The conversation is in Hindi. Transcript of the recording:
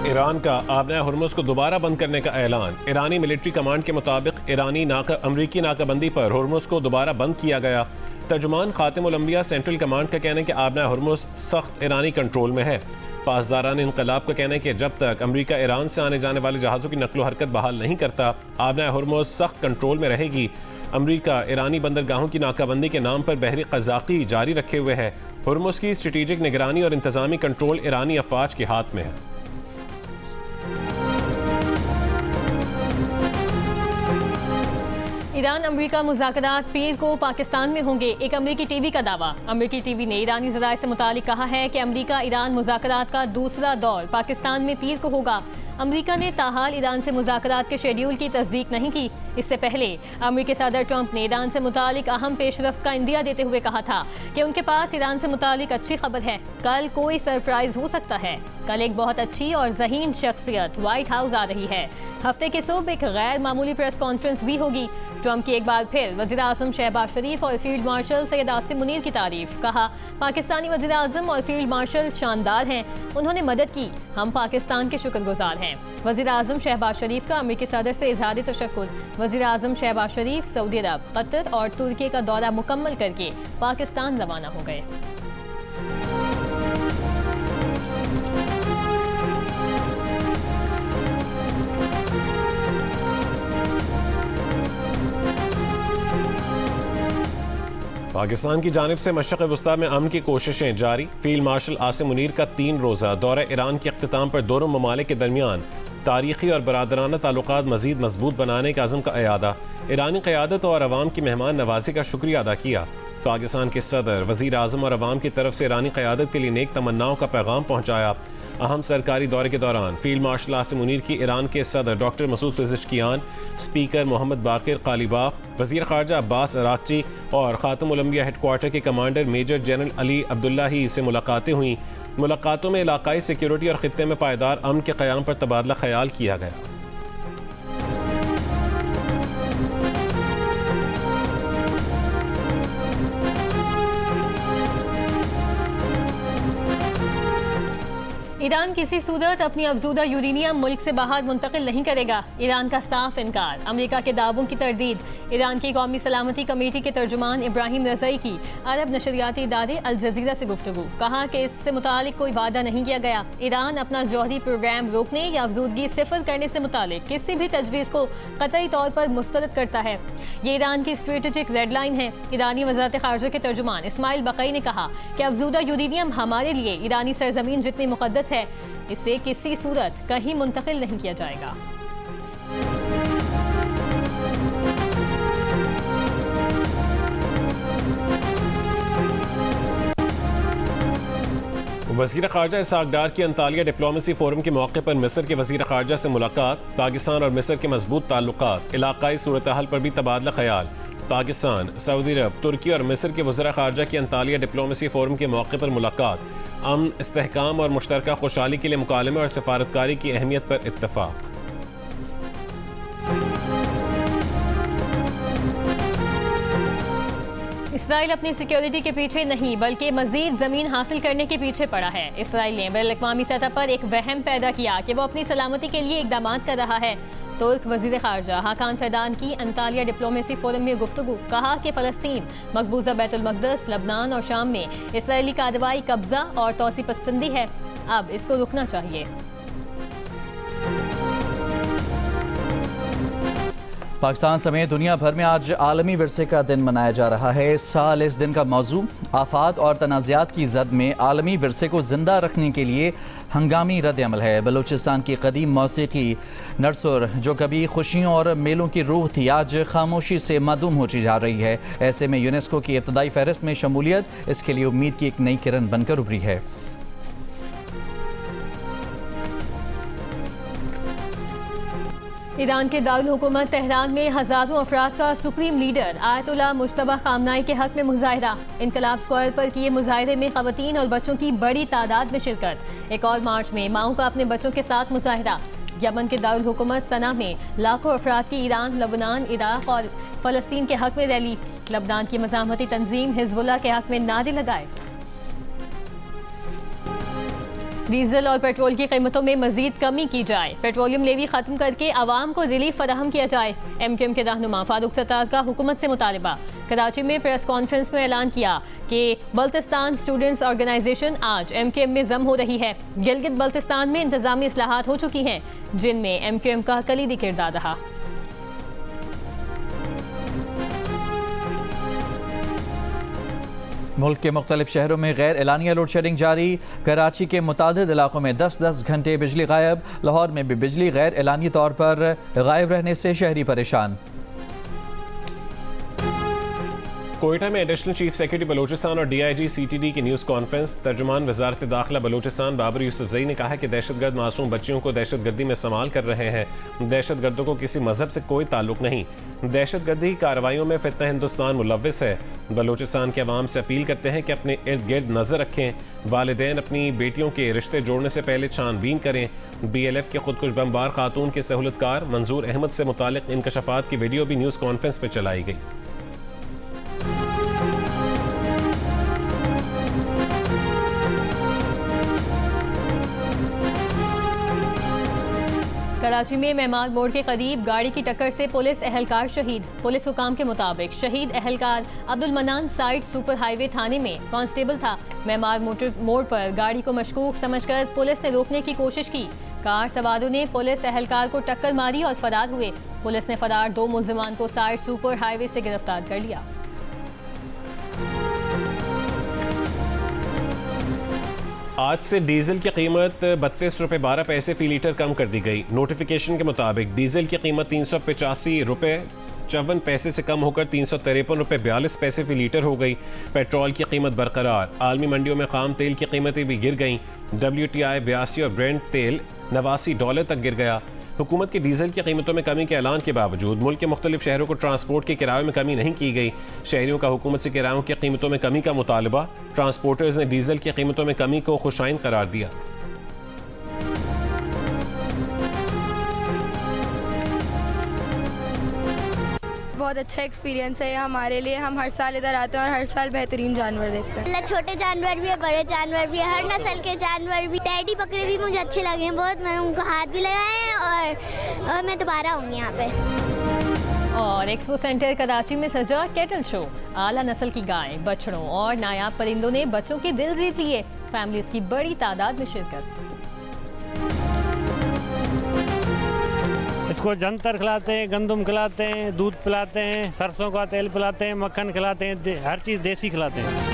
ईरान का आबना हुर्मुज़ को दोबारा बंद करने का ऐलान। ईरानी मिलिट्री कमांड के मुताबिक अमरीकी नाकाबंदी पर हुर्मुज़ को दोबारा बंद किया गया। तर्जुमान खातिमुल अंबिया सेंट्रल कमांड का कहना है कि आबना हुर्मुज़ सख्त ईरानी कंट्रोल में है। पासदारान इनकलाब का कहना है कि जब तक अमरीका ईरान से आने जाने वाले जहाज़ों की नकलो हरकत बहाल नहीं करता, आबना हुर्मुज़ सख्त कंट्रोल में रहेगी। अमरीका ईरानी बंदरगाहों की नाकाबंदी के नाम पर बहरी क़ज़ाक़ी जारी रखे हुए है। हुर्मुज़ की स्ट्रेटेजिक निगरानी और इंतज़ामी कंट्रोल ईरानी अफवाज के हाथ में है। ईरान अमरीका मुज़ाकरात पीर को पाकिस्तान में होंगे, एक अमरीकी टीवी का दावा। अमरीकी टीवी ने ईरानी ज़राए से मुतालिक कहा है कि अमरीका ईरान मुज़ाकरात का दूसरा दौर पाकिस्तान में पीर को होगा। अमरीका ने ताहाल ईरान से मुज़ाकरात के शेड्यूल की तस्दीक नहीं की। इससे पहले अमरीकी सदर ट्रंप ने ईरान से मुतालिक अहम पेशरफ्त का इंदिया देते हुए कहा था कि उनके पास ईरान से मुतालिक अच्छी खबर है, कल कोई सरप्राइज हो सकता है। कल एक बहुत अच्छी और ज़हीन शख्सियत व्हाइट हाउस आ रही है। हफ्ते के सुबह एक गैर मामूली प्रेस कॉन्फ्रेंस भी होगी। ट्रंप की एक बार फिर वज़ीर आज़म शहबाज शरीफ और फील्ड मार्शल सैयद आसिम मुनीर की तारीफ। कहा, पाकिस्तानी वज़ीर आज़म और फील्ड मार्शल शानदार हैं, उन्होंने मदद की, हम पाकिस्तान के शुक्रगुजार हैं। वज़ीर आज़म शहबाज शरीफ का अमरीकी सदर से इज़हार तशक्कुर। वज़ीर आज़म शहबाज शरीफ सऊदी अरब, कतर और तुर्की का दौरा मुकम्मल करके पाकिस्तान रवाना हो गए। पाकिस्तान की जानिब से मशरक़ वस्ता में अमन की कोशिशें जारी। फील्ड मार्शल आसिम मुनीर का 3 रोज़ा दौरा ईरान के अख्तिताम पर दोनों ममालिक के दरमियान तारीख़ी और बरादराना ताल्लुकात मज़ीद मजबूत बनाने का अज़म का अयादा। ईरानी क़यादत और अवाम की मेहमान नवाजी का शुक्रिया अदा किया। पाकिस्तान के सदर, वज़ीर आज़म और अवाम की तरफ से ईरानी क़यादत के लिए नेक तमन्नाओं का पैगाम पहुँचाया। अहम सरकारी दौरे के दौरान फील्ड मार्शल आसिम मुनीर की ईरान के सदर doctor Masoud Pezeshkian, speaker Mohammad Bagher Ghalibaf, वज़ीर ख़ारजा अब्बास अराक़ची और ख़ातमुल अंबिया हेडक्वार्टर के commander major general Ali Abdollahi से मुलाकातें हुई। मुलाकातों में इलाकाई सिक्योरिटी और ख़ित्ते में पायदार अमन के क़याम पर तबादला ख्याल किया गया। ईरान किसी सूरत अपनी अफजूदा यूरेनियम मुल्क से बाहर मुंतकिल नहीं करेगा, ईरान का साफ इनकार। अमेरिका के दावों की तरदीद। ईरान की कौमी सलामती कमेटी के तर्जुमान इब्राहिम रज़ई की अरब नशरियाती इदारे अल जज़ीरा से गुफ्तगू। कहा कि इससे मुतालिक कोई वादा नहीं किया गया। ईरान अपना जौहरी प्रोग्राम रोकने या अफजूदगी सिफर करने से मुतालिक किसी भी तजवीज़ को कतई तौर पर मुस्तरद करता है। ये ईरान की स्ट्रेटेजिक रेड लाइन है। ईरानी वज़ारत ख़ारजा के तर्जुमान इस्माइल बक़ई ने कहा कि अफजूदा यूरेनियम हमारे लिए ईरानी सरजमीन जितनी मुक़द्दस है, इसे किसी सूरत कहीं मुंतकिल नहीं किया जाएगा। वज़ीर ख़ारजा इसहाक़ डार की अंतालिया डिप्लोमेसी फोरम के मौके पर मिस्र के वज़ीर ख़ारजा से मुलाकात। पाकिस्तान और मिस्र के मजबूत ताल्लुकात, इलाकाई सूरत हाल पर भी तबादला ख्याल। पाकिस्तान, सऊदी अरब, तुर्की और मिस्र के वज़ीर ख़ारजा की अंतालिया डिप्लोमेसी फोरम के मौके पर मुलाकात। अमन, इस्तेहकाम और मुश्तरका खुशहाली के लिए मुकालमे और सफारतकारी की अहमियत पर इत्तफ़ाक़। इसराइल अपनी सिक्योरिटी के पीछे नहीं बल्कि मजीद जमीन हासिल करने के पीछे पड़ा है। इसराइल ने बैनुल-अक़वामी सतह पर एक वहम पैदा किया कि वो अपनी सलामती के लिए इक़दामात कर रहा है। तुर्क वज़ीर ख़ारजा हाकान फ़िदान की अंतालिया डिप्लोमेसी फोरम में गुफ्तगू। कहा कि फ़लस्तीन, मकबूजा बैतुल मक़दस, लबनान और शाम में इसराइली कार्रवाई कब्ज़ा और तोसी पसंदी है, अब इसको रुकना चाहिए। पाकिस्तान समेत दुनिया भर में आज आलमी विरसे का दिन मनाया जा रहा है। इस साल इस दिन का मौजू आफात और तनाज़ात की जद में आलमी विरसे को ज़िंदा रखने के लिए हंगामी रद्द अमल है। बलूचिस्तान की कदीम मौसीकी नरसुर, जो कभी खुशियों और मेलों की रूह थी, आज खामोशी से मादूम होती जा रही है। ऐसे में यूनेस्को की इब्तदाई फहरिस्त में शमूलियत इसके लिए उम्मीद की एक नई किरण बनकर उभरी है। ईरान के दारुल हुकूमत तेहरान में हज़ारों अफराद का सुप्रीम लीडर आयतुल्लाह मुज्तबा ख़ामनाई के हक में मुजाहिरा। इनकलाब स्क्वायर पर किए मुजाहिरे में ख़वातीन और बच्चों की बड़ी तादाद में शिरकत। एक और मार्च में माओं का अपने बच्चों के साथ मुजाहिरा। यमन के दारुल हुकूमत सना में लाखों अफराद की ईरान, लबनान, इराक़ और फ़लस्तीन के हक में रैली। लबनान की मज़ाहमती तंजीम हिज़्बुल्लाह के हक में नारे लगाए। डीजल और पेट्रोल की कीमतों में मजीद कमी की जाए, पेट्रोलियम लेवी खत्म करके आवाम को रिलीफ फराहम किया जाए। MQM के रहनुमा फारूक सत्तार का हुकूमत से मुतालबा। कराची में प्रेस कॉन्फ्रेंस में ऐलान किया कि बल्तिस्तान स्टूडेंट्स ऑर्गेनाइजेशन आज MQM में जम हो रही है। गिलगित बल्तिस्तान में इंतजामी इस्लाहात हो चुकी हैं, जिनमें MQM का कलीदी किरदार रहा। मुल्क के मुख्तलिफ शहरों में गैर एलानिया लोड शेडिंग जारी। कराची के मुतादिद इलाकों में 10-10 घंटे बिजली गायब। लाहौर में भी बिजली गैर एलानी तौर पर गायब रहने से शहरी परेशान। कोयटा में एडिशनल चीफ सेक्रेटरी बलोचिस्तान और DIG CTD की न्यूज़ कॉन्फ्रेंस। तर्जुमान वजारत दाखिला बलोचिस्तान बाबर यूसुफजई ने कहा कि दहशतगर्द मासूम बच्चियों को दहशतगर्दी में इस्तेमाल कर रहे हैं। दहशतगर्दों को किसी मजहब से कोई ताल्लुक नहीं। दहशतगर्दी कार्रवाइयों में फितना हिंदुस्तान मुलव्विस है। बलोचिस्तान के अवाम से अपील करते हैं कि अपने इर्द गिर्द नजर रखें। वालिदैन अपनी बेटियों के रिश्ते जोड़ने से पहले छानबीन करें। BLF के खुदकुश बमबार खातून के सहूलतकार मंजूर अहमद से मुतालिक इंकशाफात की वीडियो भी न्यूज़ कॉन्फ्रेंस में चलाई गई। कराची में मेमार मोड़ के करीब गाड़ी की टक्कर से पुलिस एहलकार शहीद। पुलिस हुकाम के मुताबिक शहीद एहलकार अब्दुल मनान साइड सुपर हाईवे थाने में कांस्टेबल था। मेमार मोड़ पर गाड़ी को मशकूक समझकर पुलिस ने रोकने की कोशिश की। कार सवारों ने पुलिस एहलकार को टक्कर मारी और फरार हुए। पुलिस ने फरार 2 मुल्जिमान को साइड सुपर हाईवे से गिरफ्तार कर लिया। आज से डीजल की कीमत 32 रुपये 12 पैसे फी लीटर कम कर दी गई। नोटिफिकेशन के मुताबिक डीजल की कीमत 385 रुपये 54 पैसे से कम होकर 353 रुपये 42 पैसे फी लीटर हो गई। पेट्रोल की कीमत बरकरार। आलमी मंडियों में खाम तेल की कीमतें भी गिर गईं। WTI 82 और ब्रेंट तेल $89 तक गिर गया। हुकूमत की डीजल की कीमतों में कमी के ऐलान के बावजूद मुल्क के मुख्तलिफ शहरों को ट्रांसपोर्ट के किराए में कमी नहीं की गई। शहरियों का हुकूमत से किरायों की कीमतों में कमी का मुतालबा। ट्रांसपोर्टर्स ने डीजल की कीमतों में कमी को खुशाइन करार दिया। बहुत अच्छा एक्सपीरियंस है हमारे लिए। हम हर साल इधर आते हैं और हर साल बेहतरीन जानवर देखते हैं। छोटे जानवर भी है, बड़े जानवर भी है, हर नस्ल के जानवर भी। टेडी बकरे भी मुझे अच्छे लगे हैं बहुत। मैं उनको हाथ भी लगाए हैं और मैं दोबारा आऊँगी यहाँ पे। और एक्सपो सेंटर कराची में सजा कैटल शो। आला नस्ल की गाय, बछड़ों और नायाब परिंदों ने बच्चों के दिल जीत लिए। फैमिलीज की बड़ी तादाद में शिरकत। इसको जंतर खिलाते हैं, गंदम खिलाते हैं, दूध पिलाते हैं, सरसों का तेल पिलाते हैं, मक्खन खिलाते हैं, हर चीज़ देसी खिलाते हैं।